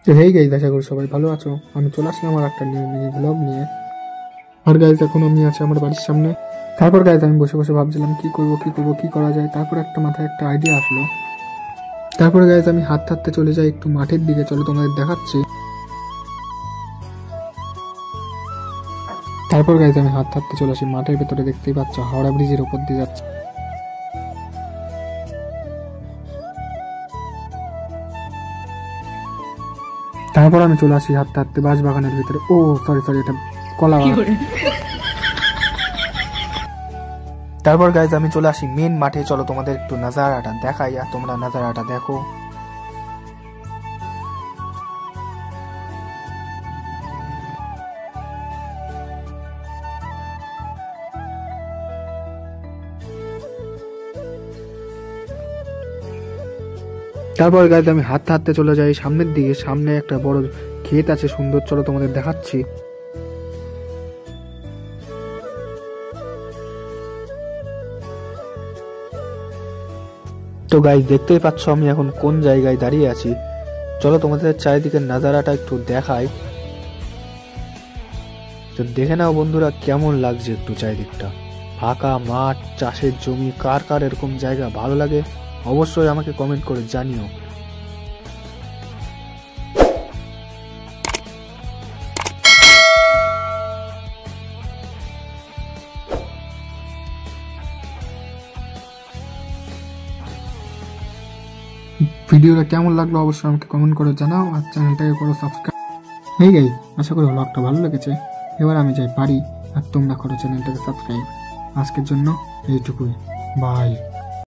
তো hey guys, আশা করি সবাই ভালো আছো। আমি চলে আসলাম আমার একটা নিউ মিনি ব্লগ নিয়ে। আর গাইজ এখন আমি আছি আমার বাড়ির সামনে। তারপর গাইজ আমি বসে বসে ভাবছিলাম কি করা যায়। তারপর একটা মাথায় একটা আইডিয়া আসলো। তারপরে গাইজ আমি হাঁটতে চলে যাই একটু মাঠের দিকে। চলো তোমাদের দেখাচ্ছি। তারপর গাইজ আমি হাঁটতে চলে আসি মাঠের ভেতরে। দেখতেই পাচ্ছ হাওড়া ব্রিজের উপর দিয়ে যাচ্ছে। তারপর আমি চলে আসি হাঁটতে বাঁশ বাগানের ভিতরে। ও সরি, এটা কলা বাগান। তারপর গাইজ আমি চলে আসি মেন মাঠে। চলো তোমাদের একটু নাজারাটা দেখাই আর তোমরা নাজারাটা দেখো। তারপর গাইজ আমি হাঁটতে চলে যাই সামনের দিকে। সামনে একটা বড় ক্ষেত আছে সুন্দর, চলো তোমাদের দেখাচ্ছি। তো গাইজ দেখতেই পাচ্ছ আমি এখন কোন জায়গায় দাঁড়িয়ে আছি। চলো তোমাদের চারিদিকের নাজারাটা একটু দেখাই। তো দেখে নাও বন্ধুরা কেমন লাগছে একটু চারিদিকটা। ফাঁকা মাঠ, চাষের জমি। কার কার এরকম জায়গা ভালো লাগে অবশ্যই আমাকে কমেন্ট করে জানিও। ভিডিওটা কেমন লাগলো অবশ্যই আমাকে কমেন্ট করে জানাও আর চ্যানেলটাকে করো সাবস্ক্রাইব। হেই গাইজ, আশা করি ব্লগটা ভালো লেগেছে। এবার আমি যাই বাড়ি আর তোমরা করো চ্যানেলটাকে সাবস্ক্রাইব। আজকের জন্য এইটুকুই, বাই।